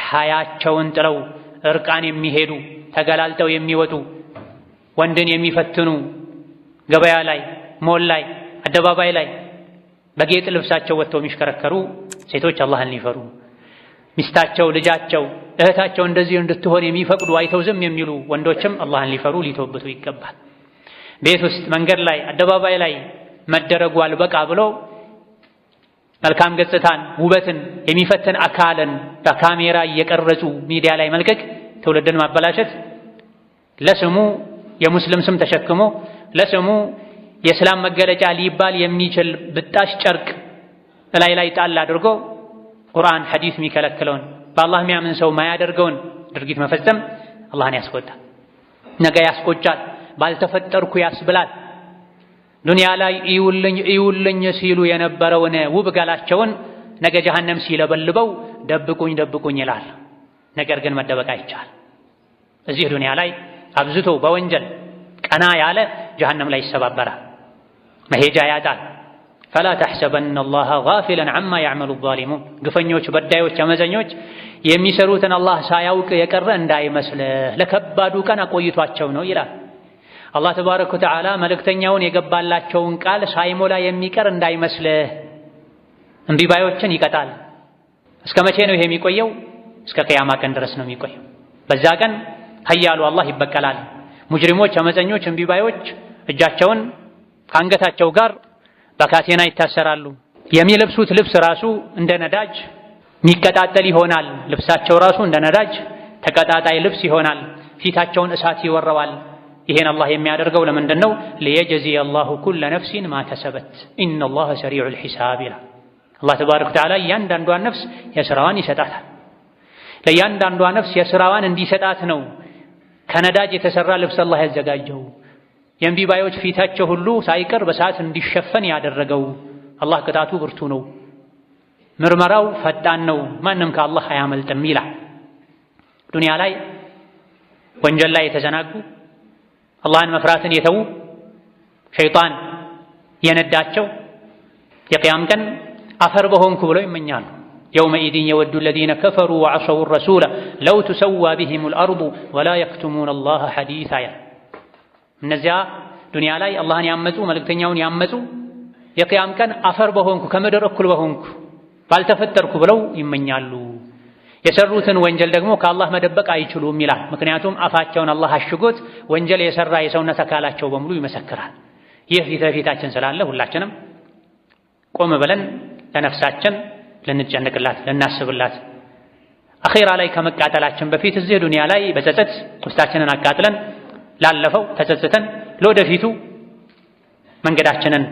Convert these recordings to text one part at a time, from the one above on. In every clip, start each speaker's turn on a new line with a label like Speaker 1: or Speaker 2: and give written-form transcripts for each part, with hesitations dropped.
Speaker 1: ሐያቸውን ጥለው እርቃን የሚሄዱ ተገላልጠው የሚወጡ ወንድን የሚፈትኑ ገበያ ላይ ሞል ላይ አደባባይ ላይ በጌጥ ልብሳቸው ወጥተው የሚሽከረከሩ ሴቶች አላህን ሊፈሩ ሚስታቸው ልጃቸው እህታቸው እንደዚህ እንድትሆን የሚፈቅዱ አይተው ዝም የሚሉ ወንዶችም አላህን ሊፈሩ ሊተውበቱ ይገባል። ቤት ውስጥ መንገድ ላይ አደባባይ ላይ መደረጉ አልበቃ ብሎ መልካም ገጽታን ውበትን የሚፈትን አካልን በካሜራ እየቀረጹ ሚዲያ ላይ መልቀቅ ትውልድን ማበላሸት ለስሙ የሙስሊም ስም ተሸክሞ ለስሙ የእስላም መገለጫ ሊባል የሚችል ብጣሽ ጨርቅ ላይ ጣል አድርጎ ቁርአን ሐዲስ የሚከለክለውን በአላህ የሚያምን ሰው ማያደርገውን ድርጊት መፈጸም አላህን ያስቆጣል፣ ነገ ያስቆጫል፣ ባልተፈጠርኩ ያስብላል። ዱንያ ላይ እዩልኝ ሲሉ የነበረውን ውብ ገላቸውን ነገ ጀሃነም ሲለበልበው ደብቁኝ ይላል። ነገር ግን መደበቅ አይቻል። እዚህ ዱንያ ላይ አብዝቶ በወንጀል ቀና ያለ ጀሃነም ላይ ይሰባበራል፣ መሄጃ ያጣል። ፈላ ተሕሰበነ አላህ ጋፊለን ዐማ ያዕመሉ ዛሊሙን ግፈኞች፣ በዳዮች፣ አመፀኞች የሚሰሩትን አላህ ሳያውቅ የቀረ እንዳይመስልህ ለከባዱ ቀን አቆይቷቸው ነው ይላል። አላህ ተባረከ ወተዓላ መልእክተኛውን የገባላቸውን ቃል ሳይሞላ የሚቀር እንዳይመስልህ። እምቢ ባዮችን ይቀጣል። እስከ መቼ ነው ይሄ የሚቆየው? እስከ ቅያማ ቀን ድረስ ነው የሚቆየው። በዛ ቀን ኃያሉ አላህ ይበቀላል። ሙጅሪሞች፣ አመፀኞች፣ እምቢ ባዮች እጃቸውን ከአንገታቸው ጋር በካቴና ይታሰራሉ። የሚለብሱት ልብስ ራሱ እንደ ነዳጅ የሚቀጣጠል ይሆናል። ልብሳቸው ራሱ እንደ ነዳጅ ተቀጣጣይ ልብስ ይሆናል። ፊታቸውን እሳት ይወረዋል። ይሄን አላህ የሚያደርገው ለምንድን ነው? ሊየጅዚየ አላሁ ኩለ ነፍሲን ማ ከሰበት ኢነላህ ሰሪዑል ሒሳብ ይላል። አላህ ተባረከ ወተዓላ እያንዳንዷን ነፍስ የሥራዋን ይሰጣታል። ለእያንዳንዷ ነፍስ የሥራዋን እንዲሰጣት ነው ከነዳጅ የተሠራ ልብስ አላህ ያዘጋጀው። የእምቢ ባዮች ፊታቸው ሁሉ ሳይቀር በሰዓት እንዲሸፈን ያደረገው አላህ ቅጣቱ ብርቱ ነው፣ ምርመራው ፈጣን ነው፣ ማንም ከአላህ አያመልጥም ይላል። ዱንያ ላይ ወንጀል ላይ የተዘናጉ አላህን መፍራትን የተዉ ሸይጣን የነዳቸው የቅያም ቀን አፈር በሆንኩ ብለው ይመኛሉ። የውመኢዝን የወዱ አለዚነ ከፈሩ ወዐሰው ረሱለ ለው ቱሰዋ ቢሂሙል አርዱ ወላ የክቱሙነ አላህ ሐዲሳ። እነዚያ ዱንያ ላይ አላህን ያመፁ መልእክተኛውን ያመፁ የቅያም ቀን አፈር በሆንኩ ከምድር እኩል በሆንኩ ባልተፈጠርኩ ብለው ይመኛሉ። የሰሩትን ወንጀል ደግሞ ከአላህ መደበቅ አይችሉም ይላል። ምክንያቱም አፋቸውን አላህ አሽጎት ወንጀል የሰራ የሰውነት አካላቸው በሙሉ ይመሰክራል። ይህ ፊት ለፊታችን ስላለ ሁላችንም ቆም ብለን ለነፍሳችን ልንጨነቅላት፣ ልናስብላት አኺራ ላይ ከመቃጠላችን በፊት እዚህ ዱንያ ላይ በጸጸት ውስጣችንን አቃጥለን ላለፈው ተጸጽተን ለወደፊቱ መንገዳችንን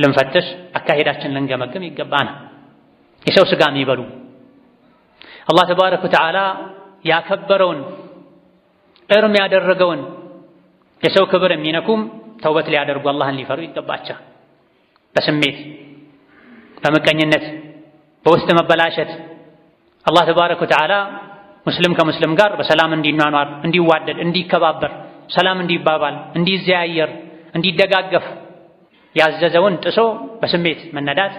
Speaker 1: ልንፈትሽ፣ አካሄዳችንን ልንገመግም ይገባናል። የሰው ስጋ የሚበሉ አላህ ተባረከ ወተዓላ ያከበረውን እርም ያደረገውን የሰው ክብር የሚነኩም ተውበት ሊያደርጉ አላህን ሊፈሩ ይገባቸዋል። በስሜት በመቀኝነት በውስጥ መበላሸት አላህ ተባረከ ወተዓላ ሙስሊም ከሙስሊም ጋር በሰላም እንዲኗኗር፣ እንዲዋደድ፣ እንዲከባበር፣ ሰላም እንዲባባል፣ እንዲዘያየር፣ እንዲደጋገፍ ያዘዘውን ጥሶ በስሜት መነዳት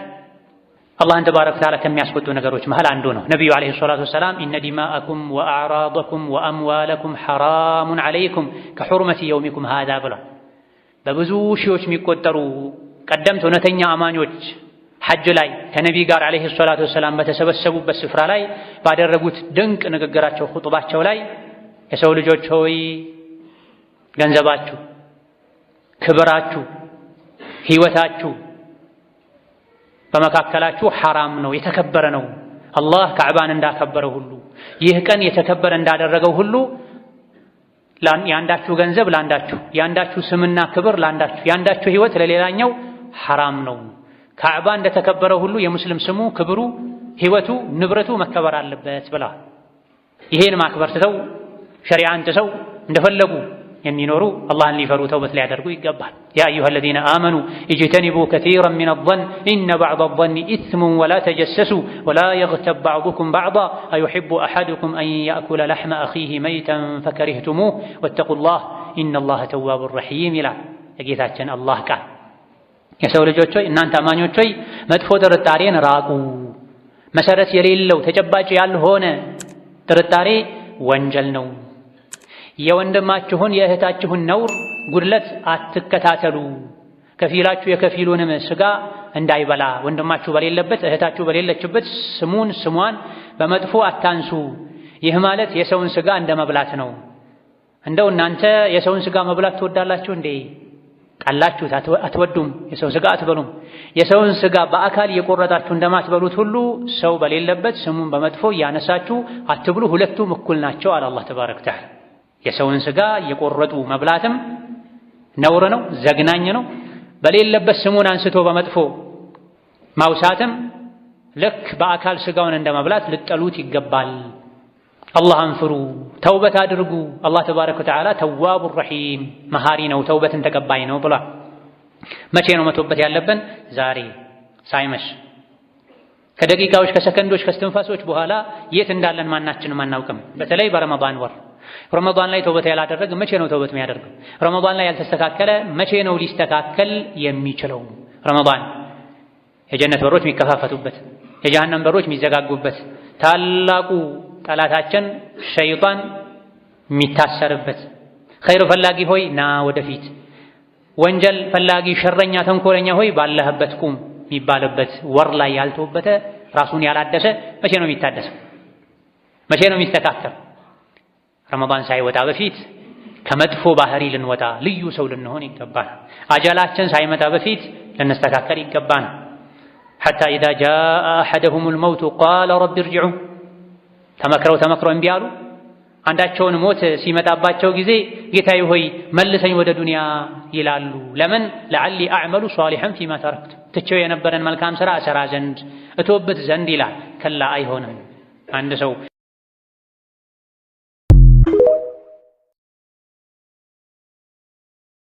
Speaker 1: አላህን ተባረከ ወተዓላ ከሚያስቆጡ ነገሮች መሃል አንዱ ነው። ነቢዩ ዓለይሂ ሰላቱ ወሰላም ኢነ ዲማአኩም ወአዕራደኩም ወአምዋለኩም ሐራሙን ዓለይኩም ከሑርመቲ የውሚኩም ሃዛ ብሏል። በብዙ ሺዎች የሚቆጠሩ ቀደምት እውነተኛ አማኞች ሐጅ ላይ ከነቢ ጋር ዓለይሂ ሰላቱ ወሰላም በተሰበሰቡበት ስፍራ ላይ ባደረጉት ድንቅ ንግግራቸው ኹጥባቸው ላይ የሰው ልጆች ሆይ ገንዘባችሁ፣ ክብራችሁ፣ ሕይወታችሁ በመካከላችሁ ሐራም ነው፣ የተከበረ ነው። አላህ ካዕባን እንዳከበረው ሁሉ ይህ ቀን የተከበረ እንዳደረገው ሁሉ የአንዳችሁ ገንዘብ ለአንዳችሁ፣ የአንዳችሁ ስምና ክብር ለአንዳችሁ፣ የአንዳችሁ ሕይወት ለሌላኛው ሐራም ነው። ካዕባ እንደተከበረው ሁሉ የሙስሊም ስሙ፣ ክብሩ፣ ሕይወቱ፣ ንብረቱ መከበር አለበት ብላ ይሄን ማክበር ትተው ሸሪዓን ጥሰው እንደፈለጉ የሚኖሩ አላህን ሊፈሩ ተውበት ሊያደርጉ ይገባል። ያ አዩሃ አለዚነ አመኑ ኢጅተኒቡ ከሲረን ሚነ ظን ኢነ በዕደ ظን ኢስሙን ወላ ተጀሰሱ ወላ የግተብ በዕዱኩም በዕዳ አዩሒቡ አሐዱኩም አን ያእኩለ ለሕመ አኺህ መይተን ፈከሪህቱሙህ ወተቁላህ ኢነላህ ተዋቡን ረሒም ይላል የጌታችን አላህ ቃል። የሰው ልጆች ሆይ እናንተ አማኞች ሆይ መጥፎ ጥርጣሬን ራቁ። መሰረት የሌለው ተጨባጭ ያልሆነ ጥርጣሬ ወንጀል ነው። የወንድማችሁን የእህታችሁን ነውር ጉድለት አትከታተሉ። ከፊላችሁ የከፊሉንም ስጋ እንዳይበላ ወንድማችሁ በሌለበት እህታችሁ በሌለችበት ስሟን በመጥፎ አታንሱ። ይህ ማለት የሰውን ስጋ እንደ መብላት ነው። እንደው እናንተ የሰውን ስጋ መብላት ትወዳላችሁ እንዴ? ቃላችሁት አትወዱም፣ የሰው ስጋ አትበሉም። የሰውን ስጋ በአካል የቆረጣችሁ እንደማትበሉት ሁሉ ሰው በሌለበት ስሙን በመጥፎ እያነሳችሁ አትብሉ። ሁለቱም እኩል ናቸው አለ አላህ ተባረከ ወተዓላ። የሰውን ስጋ የቆረጡ መብላትም ነውር ነው፣ ዘግናኝ ነው። በሌለበት ስሙን አንስቶ በመጥፎ ማውሳትም ልክ በአካል ስጋውን እንደመብላት ልጠሉት ይገባል። አላህን ፍሩ፣ ተውበት አድርጉ። አላህ ተባረከ ወተዓላ ተዋቡ ረሒም መሃሪ ነው፣ ተውበትን ተቀባይ ነው ብሏል። መቼ ነው መተውበት ያለብን? ዛሬ ሳይመሽ፣ ከደቂቃዎች ከሰከንዶች ከስትንፋሶች በኋላ የት እንዳለን ማናችንም አናውቅም። በተለይ በረመዳን ወር ረመዳን ላይ ተውበት ያላደረገ መቼ ነው ተውበት የሚያደርገው? ረመዳን ላይ ያልተስተካከለ መቼ ነው ሊስተካከል የሚችለው? ረመዳን የጀነት በሮች የሚከፋፈቱበት፣ የጀሃነም በሮች የሚዘጋጉበት፣ ታላቁ ጠላታችን ሸይጣን የሚታሰርበት፣ ኸይር ፈላጊ ሆይ ና ወደፊት፣ ወንጀል ፈላጊ ሸረኛ ተንኮለኛ ሆይ ባለህበት ቁም የሚባልበት ወር ላይ ያልተወበተ ራሱን ያላደሰ መቼ ነው የሚታደሰው? መቼ ነው የሚስተካከል? ረመዳን ሳይወጣ በፊት ከመጥፎ ባህሪ ልንወጣ ልዩ ሰው ልንሆን ይገባል። አጀላችን ሳይመጣ በፊት ልንስተካከል ይገባል። ሐታ ኢዛ ጃአ አሐደሁሙል መውቱ ቃለ ረቢ እርጅዑን፣ ተመክረው እምቢ አሉ። አንዳቸውን ሞት ሲመጣባቸው ጊዜ ጌታዬ ሆይ መልሰኝ ወደ ዱንያ ይላሉ። ለምን? ለዐሊ አዕመሉ ሷሊሐን ፊማ ተረክቱ፣ ትቼው የነበረን መልካም ሥራ እሰራ ዘንድ እተውበት ዘንድ ይላል። ከላ አይሆንም። አንድ ሰው